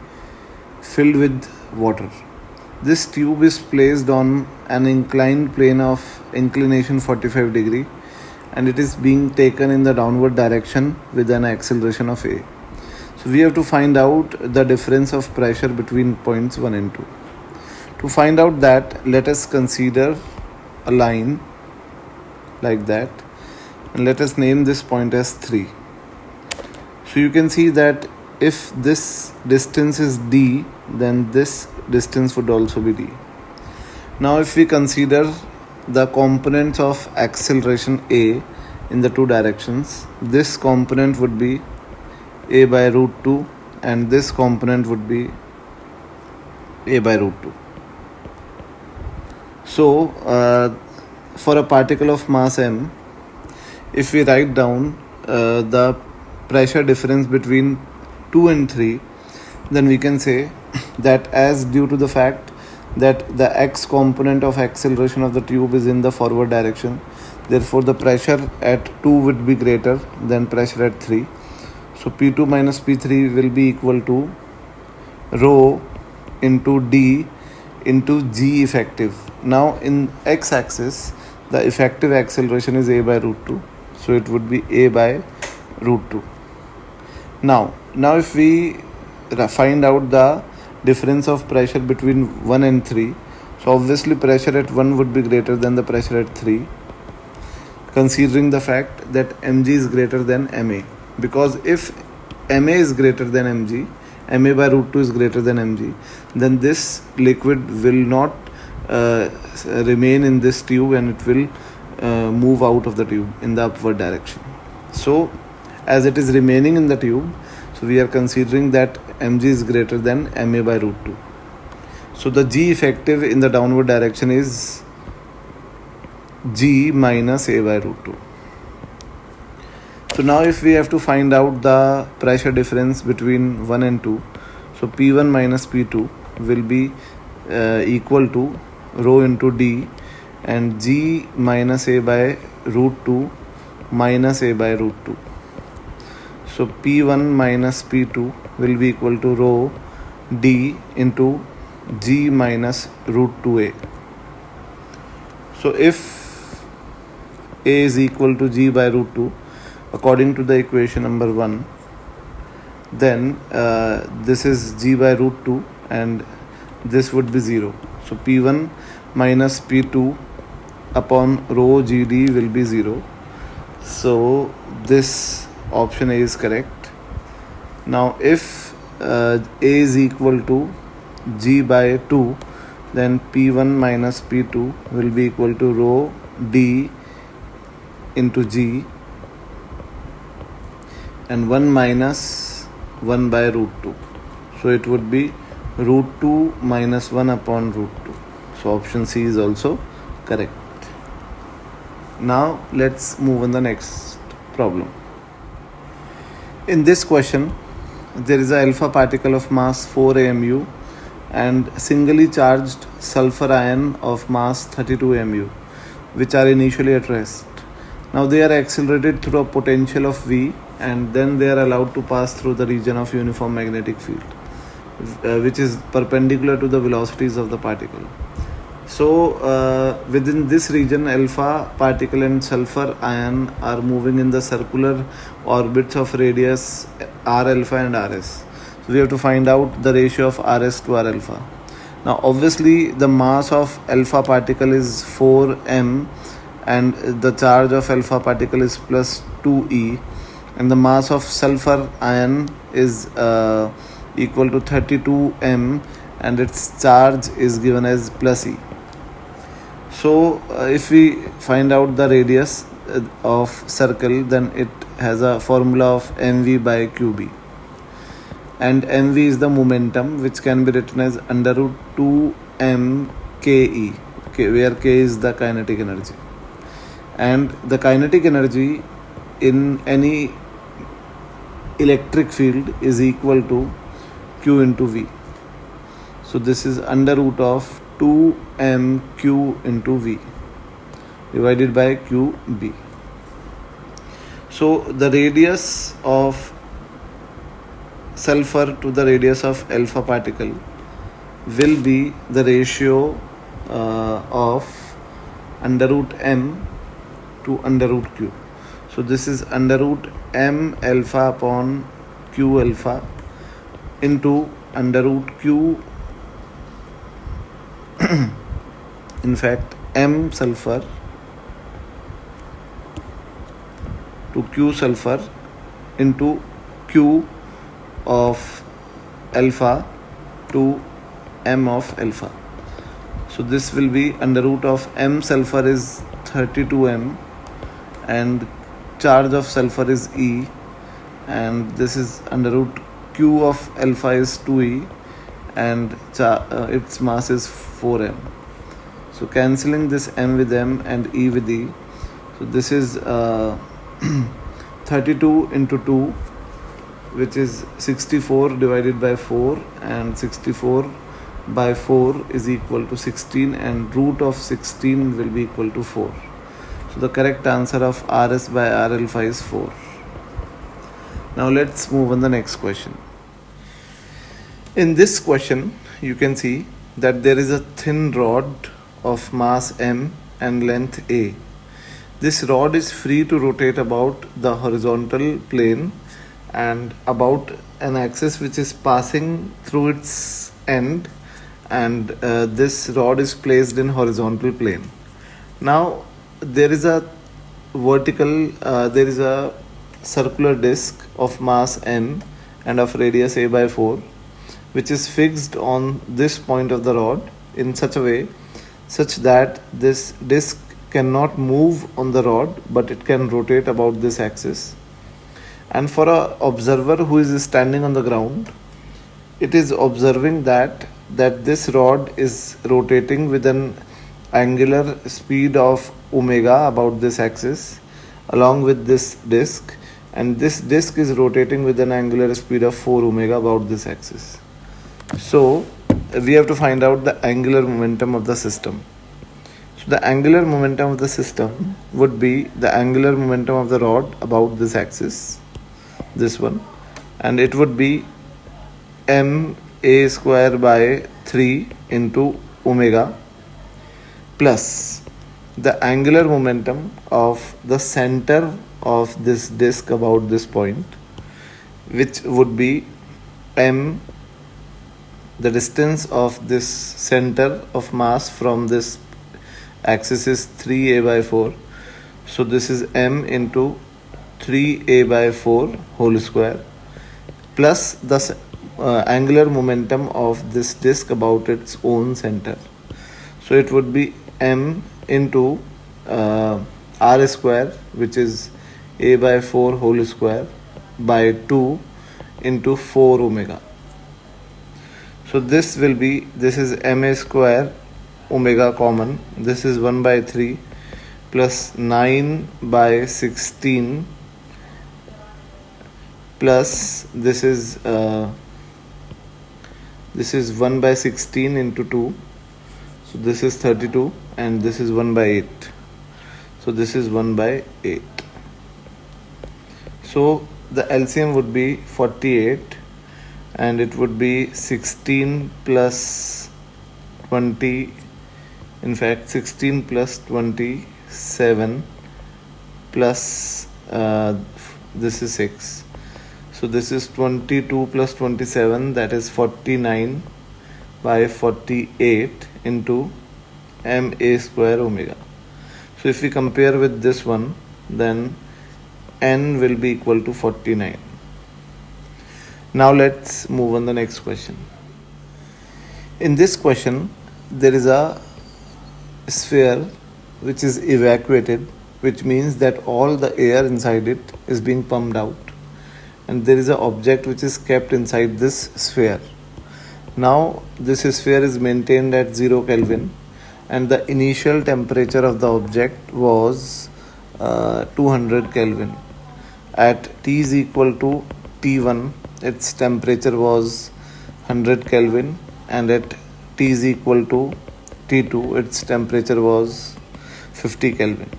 filled with water. This tube is placed on an inclined plane of inclination 45 degree, and it is being taken in the downward direction with an acceleration of A. So we have to find out the difference of pressure between points 1 and 2. To find out that, let us consider a line like that, and let us name this point as 3. So you can see that if this distance is D, then this distance would also be D. Now if we consider the components of acceleration A in the two directions, this component would be A by root 2 and this component would be A by root 2. So for a particle of mass m, if we write down the pressure difference between 2 and 3, then we can say that as due to the fact that the x component of acceleration of the tube is in the forward direction, therefore the pressure at 2 would be greater than pressure at 3. So P2 minus P3 will be equal to rho into D into G effective. Now in x-axis, the effective acceleration is A by root 2. So it would be A by root 2. Now if we find out the difference of pressure between 1 and 3, so obviously pressure at 1 would be greater than the pressure at 3, considering the fact that mg is greater than ma. Because if ma is greater than mg, ma by root 2 is greater than mg, then this liquid will not remain in this tube and it will move out of the tube in the upward direction. So as it is remaining in the tube, so we are considering that mg is greater than ma by root 2. So the G effective in the downward direction is G minus A by root 2. So now if we have to find out the pressure difference between 1 and 2, so P1 minus P2 will be equal to rho into D and G minus A by root 2 minus A by root 2. So P1 minus P2 will be equal to rho D into G minus root 2A. So if A is equal to G by root 2 according to the equation number 1, then this is G by root 2 and this would be 0. So P1 minus P2 upon rho GD will be 0. So this option A is correct. Now if A is equal to G by 2, then P1 minus P2 will be equal to rho D into G and 1 minus 1 by root 2. So it would be root 2 minus 1 upon root 2. So option C is also correct. Now let's move on the next problem. In this question, there is a alpha particle of mass 4 AMU and singly charged sulfur ion of mass 32 AMU, which are initially at rest. Now they are accelerated through a potential of V and then they are allowed to pass through the region of uniform magnetic field, which is perpendicular to the velocities of the particle. So within this region, alpha particle and sulfur ion are moving in the circular orbits of radius r alpha and rs. So we have to find out the ratio of rs to r alpha. Now obviously the mass of alpha particle is 4m and the charge of alpha particle is plus 2e and the mass of sulfur ion is equal to 32m and its charge is given as plus e. So if we find out the radius of circle, then it has a formula of mv by qb, and mv is the momentum, which can be written as under root 2m ke, where k is the kinetic energy, and the kinetic energy in any electric field is equal to q into v. So this is under root of 2mq into v divided by qb. So the radius of sulfur to the radius of alpha particle will be the ratio of under root m to under root q. So this is under root m alpha upon q alpha into under root q, in fact m sulfur to q sulfur into q of alpha to m of alpha. So this will be under root of M sulfur is 32M and charge of sulfur is E, and this is under root Q of alpha is 2E and its mass is 4M. So cancelling this M with M and E with E, so this is 32 into 2, which is 64 divided by 4, and 64 by 4 is equal to 16, and root of 16 will be equal to 4. So the correct answer of RS by R alpha is 4. Now let's move on the next question. In this question, you can see that there is a thin rod of mass M and length A. This rod is free to rotate about the horizontal plane and about an axis which is passing through its end, and this rod is placed in horizontal plane. Now there is a circular disc of mass M and of radius a by 4, which is fixed on this point of the rod in such a way such that this disc cannot move on the rod, but it can rotate about this axis. And for an observer who is standing on the ground, it is observing that this rod is rotating with an angular speed of omega about this axis along with this disc, and this disc is rotating with an angular speed of 4 omega about this axis. So we have to find out the angular momentum of the system. So the angular momentum of the system would be the angular momentum of the rod about this axis, this one, and it would be ma square by 3 into omega plus the angular momentum of the center of this disc about this point, which would be m, the distance of this center of mass from this axis is 3a by 4. So this is m into 3a by 4 whole square plus the angular momentum of this disc about its own center. So it would be m into r square, which is a by 4 whole square by 2 into 4 omega. So this is ma square omega common. This is 1 by 3 plus 9 by 16 plus this is 1 by 16 into 2. So this is 32 and this is 1 by 8. So this is 1 by 8. So the LCM would be 48 and it would be 16 plus 20. In fact, 16 plus 27 plus this is 6. So this is 22 plus 27, that is 49 by 48 into ma square omega. So if we compare with this one, then n will be equal to 49. Now let's move on the next question. In this question, there is a sphere which is evacuated, which means that all the air inside it is being pumped out, and there is an object which is kept inside this sphere. Now this sphere is maintained at 0 Kelvin and the initial temperature of the object was 200 Kelvin. At T is equal to T1, its temperature was 100 Kelvin, and at T is equal to T2, its temperature was 50 Kelvin.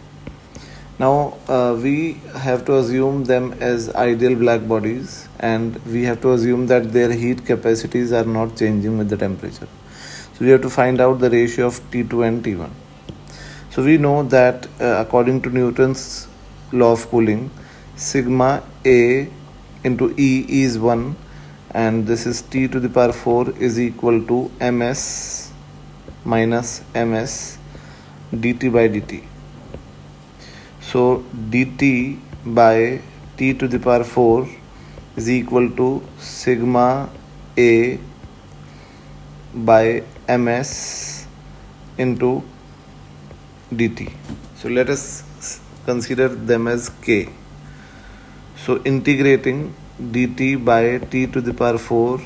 Now we have to assume them as ideal black bodies, and we have to assume that their heat capacities are not changing with the temperature. So we have to find out the ratio of T2 and T1. So we know that according to Newton's law of cooling, sigma A into E is 1, and this is T to the power 4 is equal to ms minus ms dt by dt. So dt by T to the power 4 is equal to sigma A by ms into dt. So let us consider them as k. So integrating dt by t to the power 4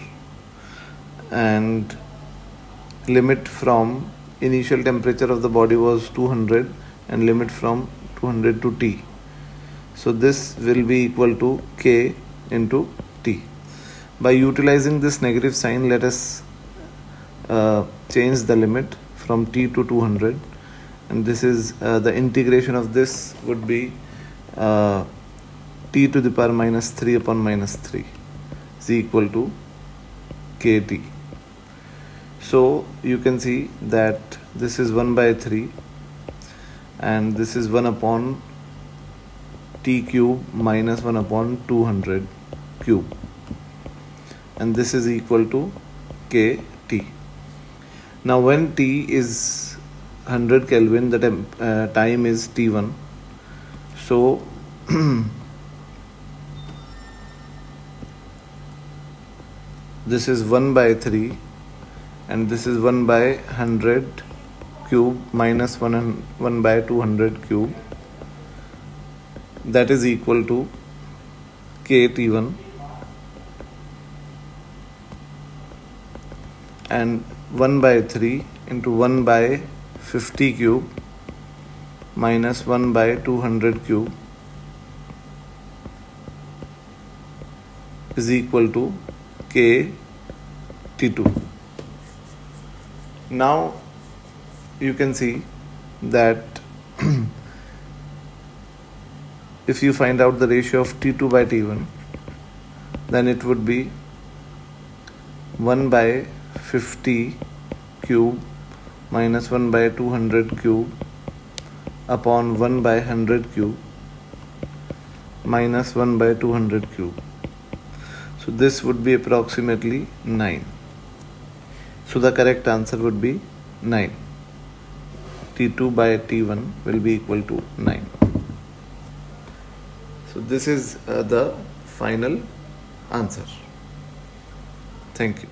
and limit from initial temperature of the body was 200 and limit from 200 to t. So this will be equal to k into t. By utilizing this negative sign, let us change the limit from t to 200, and this is the integration of this would be t to the power minus 3 upon minus 3 is equal to kt. So you can see that this is 1 by 3 and this is 1 upon t cube minus 1 upon 200 cube, and this is equal to kt. Now when T is 100 Kelvin, the time is T1. So this is 1 by 3 and this is 1 by 100 cube minus 1 by 200 cube, that is equal to kt1, and 1 by 3 into 1 by 50 cube minus 1 by 200 cube is equal to kt2. Now you can see that if you find out the ratio of T2 by T1, then it would be 1 by 50 cube minus 1 by 200 cube upon 1 by 100 cube minus 1 by 200 cube. So this would be approximately 9. So the correct answer would be 9. T2 by T1 will be equal to 9. So this is the final answer. Thank you.